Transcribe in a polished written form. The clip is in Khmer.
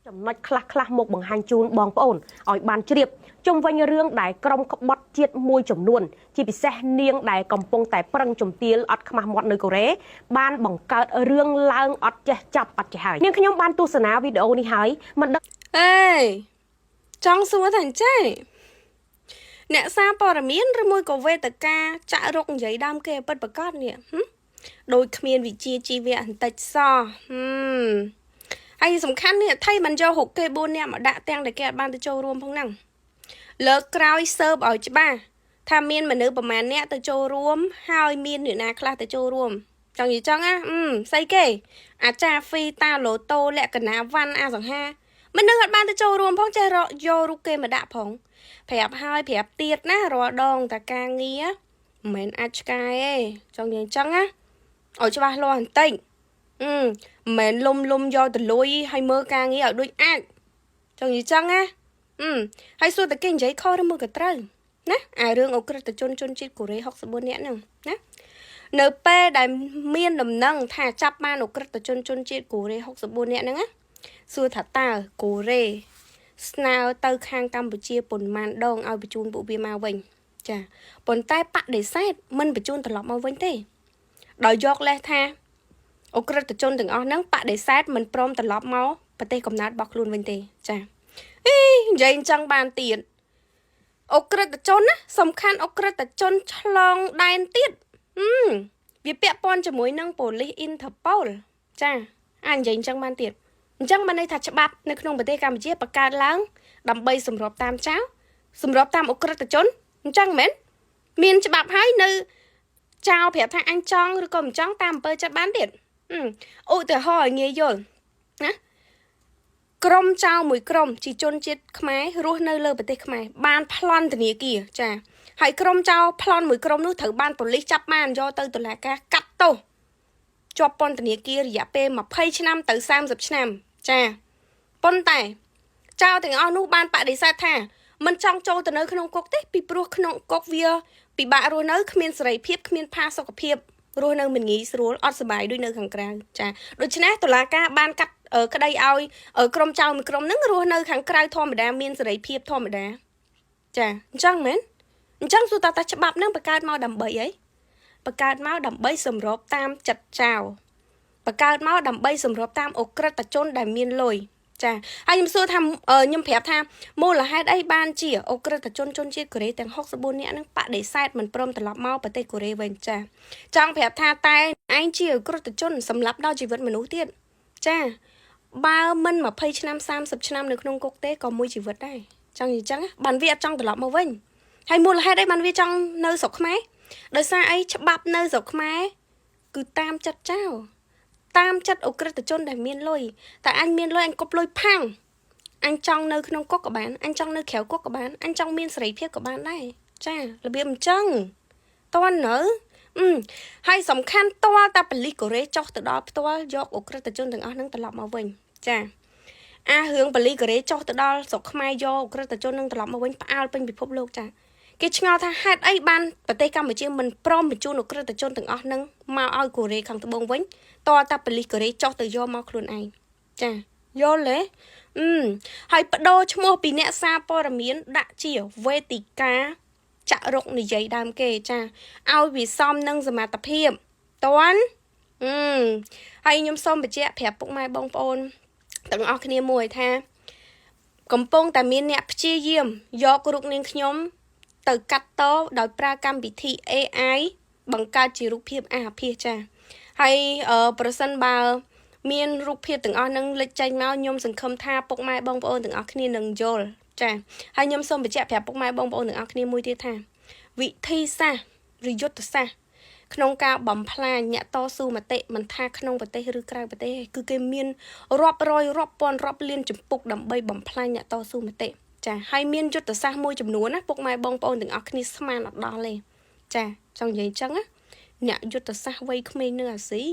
ចំណុចខ្លះមកបង្ហាញជូនបងប្អូនឲ្យបានជ្រាបជុំវិញរឿងដែលក្រុមក្បត់ជាតិមួយចំនួនជាពិសេសនាងដែលកំពុងតែប្រឹងជំទាវអត់ខ្មាស់មាត់នៅកូរ៉េបានបង្កើតរឿងឡើងអត់ចេះចាប់អត់ចេះហើយនាងខ្ញុំបានទស្សនាវីដេអូនេះហើយមិនដឹងអេចង់សួរថាអញ្ចេះអ្នកសារព័ត៌មានឬមួយក៏វេទិកាចាក់រុកនិយាយដើមគេពិតប្រកបនេះដូចគ្មានវិជាជីវៈបន្តិចសោះហើយសំខាន់នេះថៃមិនយករុកគេ4នាក់មកដាក់ទាំងតែគេអត់បានទៅចូលរួមផងហ្នឹងលើកក្រោយសើបឲ្យច្បាស់ថាមានមនុស្សប្រមាណអ្នកទៅចូលរួមហើយមានអ្នកណាខ្លះទៅចូលរួមចង់និយាយចឹងណាស្អីគេអាចារ្យហ្វីតាឡូតូលក្ខណៈវ៉ាន់អាសង្ហាមនុស្សអត់បានទៅចូលរួមផងចេះយករូបគេមកដាក់ផងប្រាប់ហើយប្រាប់ទៀតណារាល់ដងតាការងារមិនមែនអាចឆ្កែទេចង់និយាយចឹងណាឲ្យច្បាស់លាស់បន្តិចមិនមែនលុំយកទៅលុយឲ្យមើលការងារឲ្យដូចអាចចង់និយាយចឹងណាហើយសួរតែគេនិយាយខុសឬមួយក៏ត្រូវណាអារឿងអក្រិតជនជាតិកូរ៉េ64នាក់ហ្នឹងណានៅពេលដែលមានដំណឹងថាចាប់បានអក្រិតជនជាតិកូរ៉េ64នាក់ហ្នឹងណាសួរថាតើកូរ៉េស្នើទៅខាងកម្ពុជាប៉ុន្មានដងឲ្យបញ្ជូនពួកវាមកវិញចាប៉ុន្តែបដិសេធមិនបញ្ជូនត្រឡប់មកវិញទេដោយយកលេសថាអក្រិតជនទាំងអស់ហ្នឹងបដិសេធមិនព្រមត្រឡប់មកប្រទេសកំណើតរបស់ខ្លួនវិញទេចានិយាយអញ្ចឹងបានទៀតអក្រិតជនណាសំខាន់អក្រិតជនឆ្លងដែនទៀតវាពាក់ព័ន្ធជាមួយនឹងប៉ូលីសអ៊ីនធឺប៉ូលចានិយាយអញ្ចឹងបានទៀតអញ្ចឹងបានន័យថាច្បាប់នៅក្នុងប្រទេសកម្ពុជាបង្កើតឡើងដើម្បីសម្របតាមចៅសម្របតាមអក្រិតជនអញ្ចឹងមែនមានច្បាប់ហើយនៅចៅប្រាប់ថាអញចង់ឬក៏មិនចង់តាមអំពើចិត្តបានទៀតឧទាហរណ៍ឲ្យងាយយល់ណាក្រុមចៅមួយក្រុមជាជនជាតិខ្មែររស់នៅលើប្រទេសខ្មែរបានប្លន់ធនាគារចាហើយក្រុមចៅប្លន់មួយក្រុមនោះត្រូវបានប៉ូលីសចាប់បានយកទៅតុលាការកាត់ទោសជាប់ពន្ធនាគាររយៈពេល20ឆ្នាំទៅ30ឆ្នាំចាប៉ុន្តែចៅទាំងអស់នោះបានបដិសេធថាមិនចង់ចូលទៅនៅក្នុងគុកទេពីព្រោះក្នុងគុកវាពិបាករស់នៅគ្មានសេរីភាពគ្មានផាសុកភាពរស់នៅមិនងាយស្រួលអត់សុបាយដូចនៅខាងក្រៅចាដូច្នេះតុលាការបានកាត់ក្តីឲ្យក្រុមចៅមួយក្រុមហ្នឹងរស់នៅខាងក្រៅធម្មតាមានសេរីភាពធម្មតាចាអញ្ចឹងមែនអញ្ចឹងសួរតាច្បាប់ហ្នឹងបង្កើតមកដើម្បីអីបង្កើតមកដើម្បីសម្របតាមចិត្តចៅបង្កើតមកដើម្បីសម្របតាមអក្រិតជនដែលមានលុយចាហើយខ្ញុំសួរថាខ្ញុំប្រាប់ថាមូលហេតុអីបានជាអក្រិតជនជាតិកូរ៉េទាំង64នាក់ហ្នឹងបដិសេធមិនព្រមត្រឡប់មកប្រទេសកូរ៉េវិញចាចង់ប្រាប់ថាតែឯងជាអក្រិតជនសម្លាប់ដល់ជីវិតមនុស្សទៀតចាបើមិន20ឆ្នាំ30ឆ្នាំនៅក្នុងគុកទេក៏មួយជីវិតដែរចង់និយាយចឹងបានវាអត់ចង់ត្រឡប់មកវិញហើយមូលហេតុអីបានវាចង់នៅស្រុកខ្មែរដោយសារអីច្បាប់នៅស្រុកខ្មែរគឺតាមចិត្តចៅតាមចិត្តអក្រិតជនដែលមានលុយតែអញមានលុយអញគប់លុយផាំងអញចង់នៅក្នុងគុកក៏បានអញចង់នៅក្រៅគុកក៏បានអញចង់មានសេរីភាពក៏បានដែរចារបៀបអញ្ចឹងតើនៅហើយសំខាន់តើតាប៉ូលីសកូរ៉េចុះទៅដល់ផ្ទាល់យកអក្រិតជនទាំងអស់ហ្នឹងត្រឡប់មកវិញចារឿងប៉ូលីសកូរ៉េចុះទៅដល់ស្រុកខ្មែរយកអក្រិតជននឹងត្រឡប់មកវិញផ្អើលពេញពិភពលោកចាគេឆ្ងល់ថាហេតុអីបានប្រទេសកម្ពុជាមិនព្រមបញ្ជូនអក្រិតជនទាំងអស់ហ្នឹងមកឲ្យកូរ៉េខាងត្បូងវិញតើតាប៉ូលីសកូរ៉េចុះទៅយកមកខ្លួនឯងចាយល់ទេហើយបដូរឈ្មោះពីអ្នកសារព័ត៌មានដាក់ជាវេទិកាចាក់រុកនិយាយដើមគេចាឲ្យវាសមនឹងសមត្ថភាពតើហើយខ្ញុំសូមបញ្ជាក់ប្រាប់ពុកម៉ែបងប្អូនទាំងអស់គ្នាមួយថាកំពុងតែមានអ្នកព្យាយាមយករូបនាងខ្ញុំទៅកាត់តដោយប្រើកម្មវិធី AI បង្កើតជារូបភាពអាភាសចាហើយប្រសិនបើមានរូបភាពទាំងអស់នឹងលេចចេញមកខ្ញុំសង្ឃឹមថាពុកម៉ែបងប្អូនទាំងអស់គ្នានឹងយល់ចាហើយខ្ញុំសូមបញ្ជាក់ប្រាប់ពុកម៉ែបងប្អូនទាំងអស់គ្នាមួយទៀតថាវិធីសាស្ត្រឬយុទ្ធសាស្ត្រក្នុងការបំផ្លាញអ្នកតស៊ូមតិមិនថាក្នុងប្រទេសឬក្រៅប្រទេសគឺគេមានរាប់រយរាប់ពាន់រាប់លានចម្ពុកដើម្បីបំផ្លាញអ្នកតស៊ូមតិចាហើយមានយុទ្ធសាស្ត្រមួយចំនួនណាពុកម៉ែបងប្អូនទាំងអស់គ្នាស្មានអត់ដល់ទេចាចង់និយាយអញ្ចឹងណាអ្នកយុទ្ធសាស្ត្រវ័យក្មេងនៅអាស៊ី